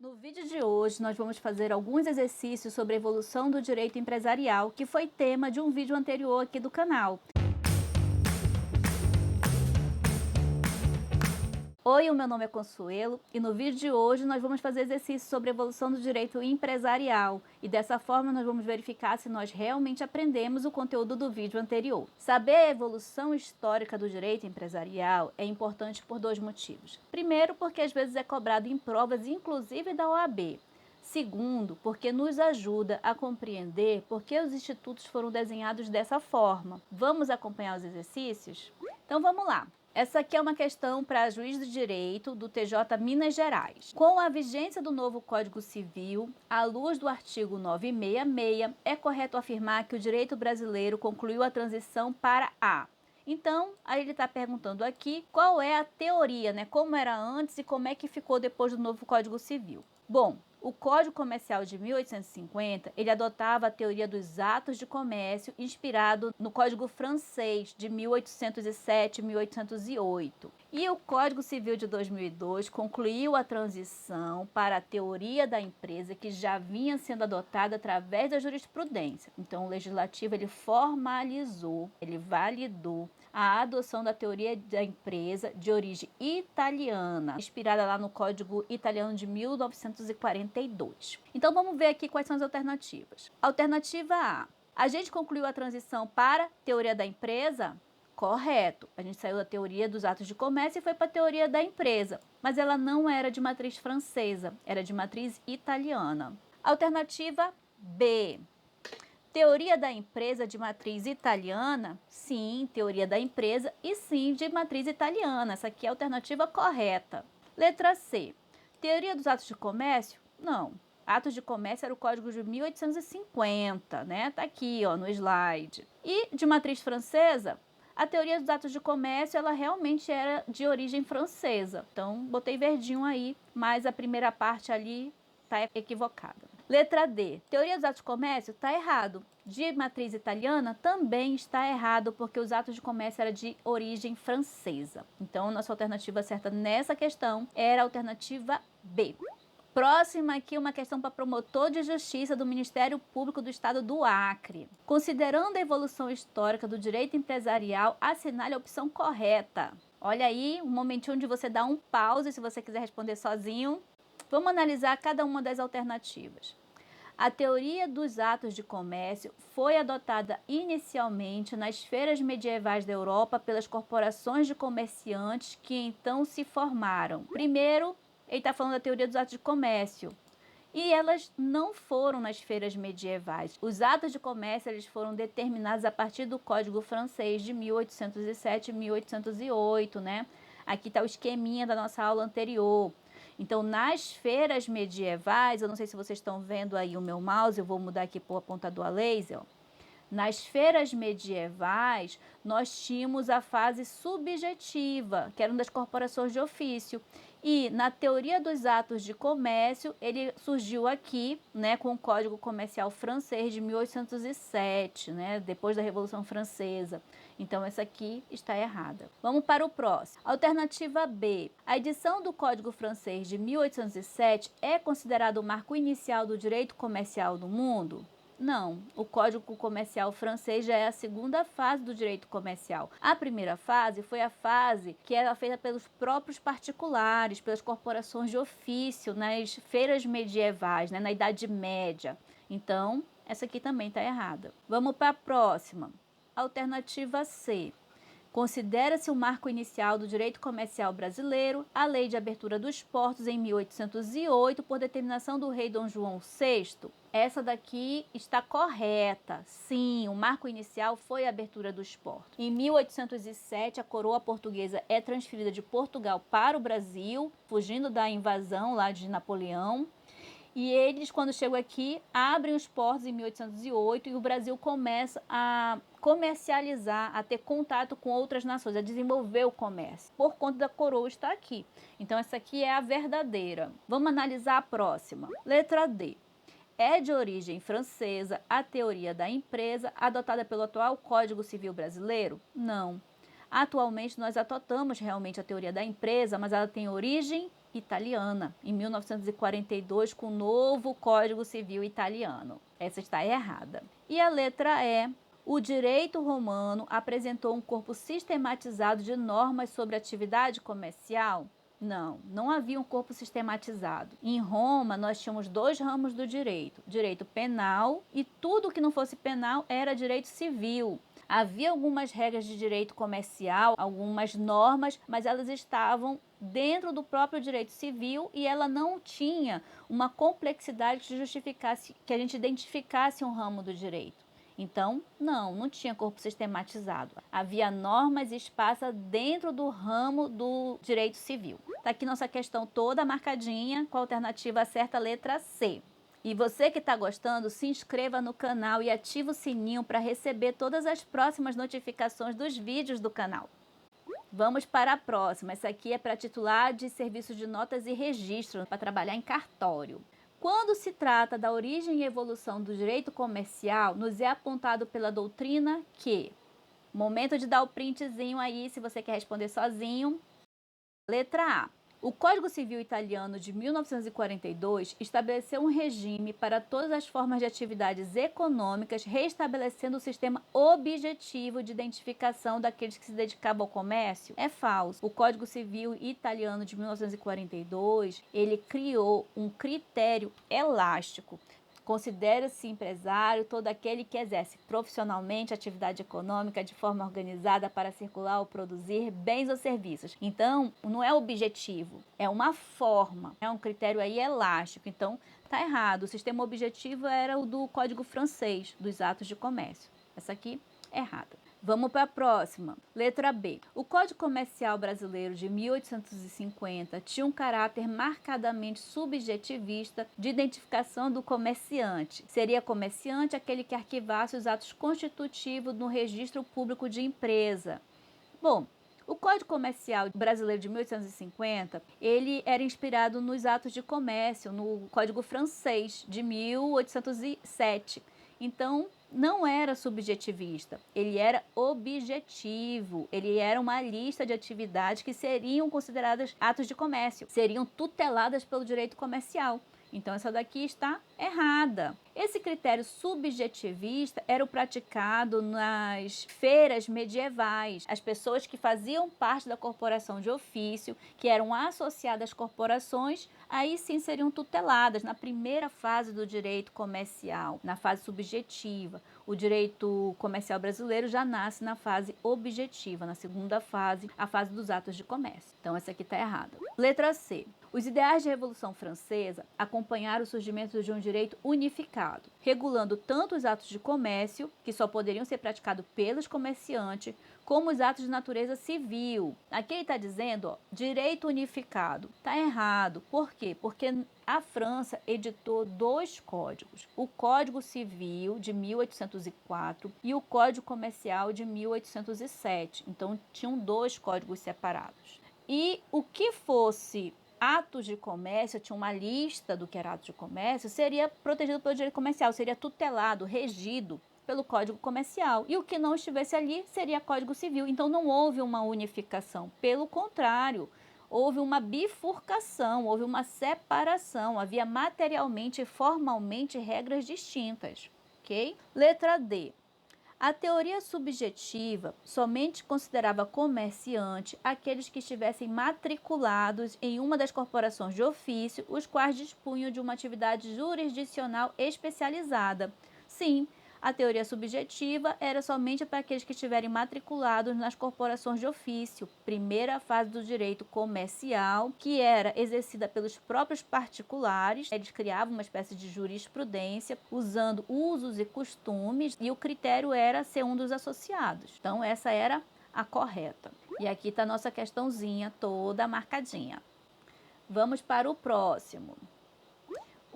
No vídeo de hoje, nós vamos fazer alguns exercícios sobre a evolução do direito empresarial, que foi tema de um vídeo anterior aqui do canal. Oi, o meu nome é Consuelo e no vídeo de hoje nós vamos fazer exercícios sobre a evolução do direito empresarial e dessa forma nós vamos verificar se nós realmente aprendemos o conteúdo do vídeo anterior. Saber a evolução histórica do direito empresarial é importante por dois motivos. Primeiro, porque às vezes é cobrado em provas, inclusive da OAB. Segundo, porque nos ajuda a compreender por que os institutos foram desenhados dessa forma. Vamos acompanhar os exercícios? Então vamos lá! Essa aqui é uma questão para juiz de direito do TJ Minas Gerais. Com a vigência do novo Código Civil, à luz do artigo 966, é correto afirmar que o direito brasileiro concluiu a transição para a... Então, aí ele está perguntando aqui qual é a teoria, né? Como era antes e como é que ficou depois do novo Código Civil. Bom, o Código Comercial de 1850, ele adotava a teoria dos atos de comércio inspirado no Código Francês de 1807 e 1808. E o Código Civil de 2002 concluiu a transição para a teoria da empresa que já vinha sendo adotada através da jurisprudência. Então, o legislativo ele formalizou, ele validou a adoção da teoria da empresa de origem italiana, inspirada lá no Código Italiano de 1942. Então vamos ver aqui quais são as alternativas. Alternativa A. A gente concluiu a transição para a teoria da empresa? Correto. A gente saiu da teoria dos atos de comércio e foi para a teoria da empresa, mas ela não era de matriz francesa, era de matriz italiana. Alternativa B. Teoria da empresa de matriz italiana? Sim, teoria da empresa e sim de matriz italiana. Essa aqui é a alternativa correta. Letra C. Teoria dos atos de comércio? Não. Atos de comércio era o Código de 1850, né? Tá aqui, ó, no slide. E de matriz francesa? A teoria dos atos de comércio, ela realmente era de origem francesa. Então, botei verdinho aí, mas a primeira parte ali tá equivocada. Letra D. Teoria dos atos de comércio? Está errado. De matriz italiana? Também está errado, porque os atos de comércio eram de origem francesa. Então, nossa alternativa certa nessa questão era a alternativa B. Próxima aqui, uma questão para promotor de justiça do Ministério Público do Estado do Acre. Considerando a evolução histórica do direito empresarial, assinale a opção correta. Olha aí, um momentinho onde você dá um pause se você quiser responder sozinho. Vamos analisar cada uma das alternativas. A teoria dos atos de comércio foi adotada inicialmente nas feiras medievais da Europa pelas corporações de comerciantes que então se formaram. Primeiro, ele está falando da teoria dos atos de comércio. E elas não foram nas feiras medievais. Os atos de comércio eles foram determinados a partir do Código Francês de 1807 e 1808, né? Aqui está o esqueminha da nossa aula anterior. Então, nas feiras medievais, eu não sei se vocês estão vendo aí o meu mouse, eu vou mudar aqui para o apontador a laser, ó. Nas feiras medievais, nós tínhamos a fase subjetiva, que era uma das corporações de ofício. E na teoria dos atos de comércio, ele surgiu aqui, né, com o Código Comercial Francês de 1807, né, depois da Revolução Francesa. Então, essa aqui está errada. Vamos para o próximo. Alternativa B. A edição do Código Francês de 1807 é considerado o marco inicial do direito comercial no mundo? Não, o Código Comercial francês já é a segunda fase do direito comercial. A primeira fase foi a fase que era feita pelos próprios particulares, pelas corporações de ofício, nas feiras medievais, né, na Idade Média. Então, essa aqui também está errada. Vamos para a próxima. Alternativa C. Considera-se o marco inicial do direito comercial brasileiro a Lei de Abertura dos Portos em 1808, por determinação do rei Dom João VI. Essa daqui está correta. Sim, o marco inicial foi a abertura dos portos. Em 1807, a coroa portuguesa é transferida de Portugal para o Brasil, fugindo da invasão lá de Napoleão. E eles, quando chegam aqui, abrem os portos em 1808 e o Brasil começa a comercializar, a ter contato com outras nações, a desenvolver o comércio, por conta da coroa estar aqui. Então, essa aqui é a verdadeira. Vamos analisar a próxima. Letra D. É de origem francesa a teoria da empresa adotada pelo atual Código Civil brasileiro? Não. Atualmente nós adotamos realmente a teoria da empresa, mas ela tem origem italiana, em 1942, com o novo Código Civil italiano. Essa está errada. E a letra E. O direito romano apresentou um corpo sistematizado de normas sobre atividade comercial? Não, não havia um corpo sistematizado. Em Roma, nós tínhamos dois ramos do direito: direito penal, e tudo que não fosse penal era direito civil. Havia algumas regras de direito comercial, algumas normas, mas elas estavam dentro do próprio direito civil e ela não tinha uma complexidade que justificasse, que a gente identificasse um ramo do direito. Então, não tinha corpo sistematizado. Havia normas e espaço dentro do ramo do direito civil. Está aqui nossa questão toda marcadinha, com a alternativa certa, letra C. E você que está gostando, se inscreva no canal e ative o sininho para receber todas as próximas notificações dos vídeos do canal. Vamos para a próxima. Essa aqui é para titular de serviço de notas e registro, para trabalhar em cartório. Quando se trata da origem e evolução do direito comercial, nos é apontado pela doutrina que... Momento de dar o printzinho aí, se você quer responder sozinho. Letra A. O Código Civil Italiano de 1942 estabeleceu um regime para todas as formas de atividades econômicas, restabelecendo o sistema objetivo de identificação daqueles que se dedicavam ao comércio. É falso. O Código Civil Italiano de 1942, ele criou um critério elástico. Considera-se empresário todo aquele que exerce profissionalmente atividade econômica de forma organizada para circular ou produzir bens ou serviços. Então, não é objetivo, é uma forma, é um critério aí elástico. Então, tá errado. O sistema objetivo era o do Código Francês, dos atos de comércio. Essa aqui é errada. Vamos para a próxima. Letra B. O Código Comercial Brasileiro de 1850 tinha um caráter marcadamente subjetivista de identificação do comerciante. Seria comerciante aquele que arquivasse os atos constitutivos no registro público de empresa. Bom, o Código Comercial Brasileiro de 1850, ele era inspirado nos atos de comércio, no Código Francês de 1807. Então, não era subjetivista, ele era objetivo, ele era uma lista de atividades que seriam consideradas atos de comércio, seriam tuteladas pelo direito comercial. Então, essa daqui está errada. Esse critério subjetivista era o praticado nas feiras medievais. As pessoas que faziam parte da corporação de ofício, que eram associadas às corporações, aí sim seriam tuteladas na primeira fase do direito comercial, na fase subjetiva. O direito comercial brasileiro já nasce na fase objetiva, na segunda fase, a fase dos atos de comércio. Então, essa aqui está errada. Letra C. Os ideais da Revolução Francesa acompanharam o surgimento de um direito unificado, regulando tanto os atos de comércio, que só poderiam ser praticados pelos comerciantes, como os atos de natureza civil. Aqui ele está dizendo, ó, direito unificado. Está errado. Por quê? Porque a França editou dois códigos, o Código Civil de 1804 e o Código Comercial de 1807. Então, tinham dois códigos separados. E o que fosse atos de comércio, tinha uma lista do que era atos de comércio, seria protegido pelo direito comercial, seria tutelado, regido pelo Código Comercial. E o que não estivesse ali seria Código Civil. Então, não houve uma unificação. Pelo contrário, houve uma bifurcação, houve uma separação. Havia materialmente e formalmente regras distintas. Ok? Letra D. A teoria subjetiva somente considerava comerciante aqueles que estivessem matriculados em uma das corporações de ofício, os quais dispunham de uma atividade jurisdicional especializada. Sim, a teoria subjetiva era somente para aqueles que estiverem matriculados nas corporações de ofício, primeira fase do direito comercial, que era exercida pelos próprios particulares. Eles criavam uma espécie de jurisprudência, usando usos e costumes, e o critério era ser um dos associados. Então, essa era a correta. E aqui está a nossa questãozinha toda marcadinha. Vamos para o próximo.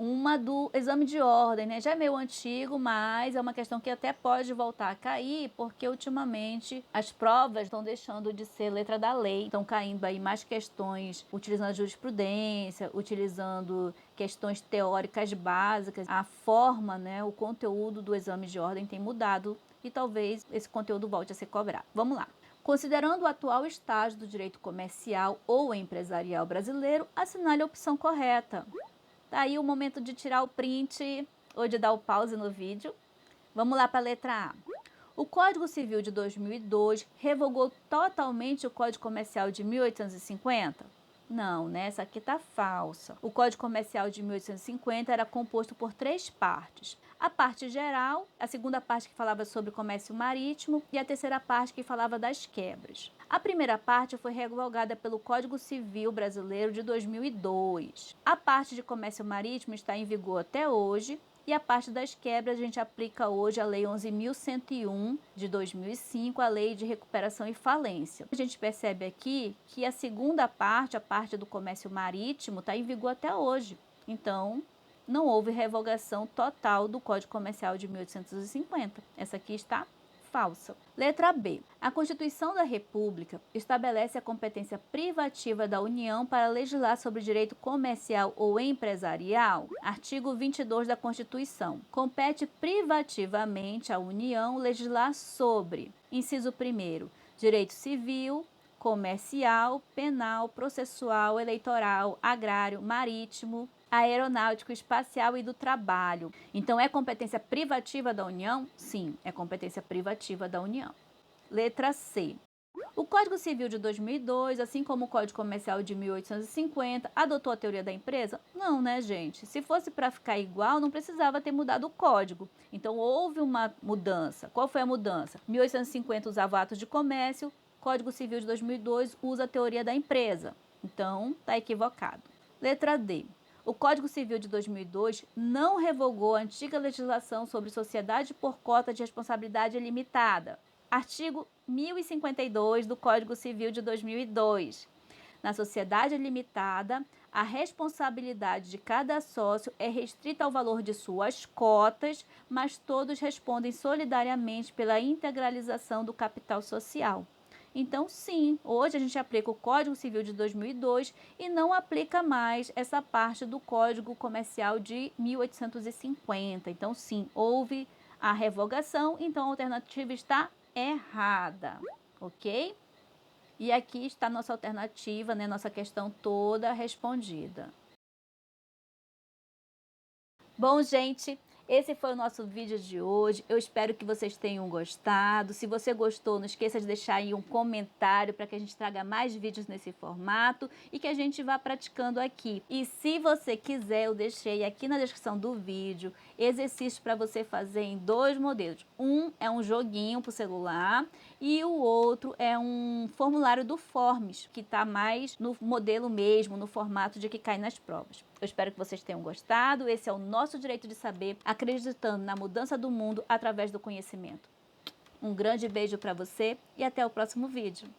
Uma do exame de ordem, né? Já é meio antigo, mas é uma questão que até pode voltar a cair, porque ultimamente as provas estão deixando de ser letra da lei, estão caindo aí mais questões utilizando jurisprudência, utilizando questões teóricas básicas. A forma, né, o conteúdo do exame de ordem tem mudado e talvez esse conteúdo volte a ser cobrado. Vamos lá. Considerando o atual estágio do direito comercial ou empresarial brasileiro, assinale a opção correta. Tá aí o momento de tirar o print ou de dar o pause no vídeo. Vamos lá para a letra A. O Código Civil de 2002 revogou totalmente o Código Comercial de 1850? Não, né? Essa aqui tá falsa. O Código Comercial de 1850 era composto por 3 partes. A parte geral, a segunda parte que falava sobre comércio marítimo e a terceira parte que falava das quebras. A primeira parte foi revogada pelo Código Civil Brasileiro de 2002. A parte de comércio marítimo está em vigor até hoje. E a parte das quebras a gente aplica hoje a Lei 11.101 de 2005, a Lei de Recuperação e Falência. A gente percebe aqui que a segunda parte, a parte do comércio marítimo, está em vigor até hoje. Então, não houve revogação total do Código Comercial de 1850. Essa aqui está falsa. Letra B. A Constituição da República estabelece a competência privativa da União para legislar sobre direito comercial ou empresarial. Artigo 22 da Constituição. Compete privativamente à União legislar sobre: inciso 1º, direito civil, comercial, penal, processual, eleitoral, agrário, marítimo, aeronáutico, espacial e do trabalho. Então, é competência privativa da União? Sim, é competência privativa da União. Letra C. O Código Civil de 2002, assim como o Código Comercial de 1850, adotou a teoria da empresa? Não, né, gente? Se fosse para ficar igual, não precisava ter mudado o código. Então, houve uma mudança. Qual foi a mudança? 1850 usava atos de comércio, Código Civil de 2002 usa a teoria da empresa. Então, está equivocado. Letra D. O Código Civil de 2002 não revogou a antiga legislação sobre sociedade por cota de responsabilidade limitada. Artigo 1052 do Código Civil de 2002. Na sociedade limitada, a responsabilidade de cada sócio é restrita ao valor de suas cotas, mas todos respondem solidariamente pela integralização do capital social. Então, sim, hoje a gente aplica o Código Civil de 2002 e não aplica mais essa parte do Código Comercial de 1850. Então, sim, houve a revogação, então a alternativa está errada, ok? E aqui está a nossa alternativa, né, nossa questão toda respondida. Bom, gente, esse foi o nosso vídeo de hoje. Eu espero que vocês tenham gostado. Se você gostou, não esqueça de deixar aí um comentário para que a gente traga mais vídeos nesse formato e que a gente vá praticando aqui. E se você quiser, eu deixei aqui na descrição do vídeo exercícios para você fazer em 2 modelos. Um é um joguinho para o celular e o outro é um formulário do Forms, que está mais no modelo mesmo, no formato de que cai nas provas. Eu espero que vocês tenham gostado. Esse é o nosso direito de saber, acreditando na mudança do mundo através do conhecimento. Um grande beijo para você e até o próximo vídeo.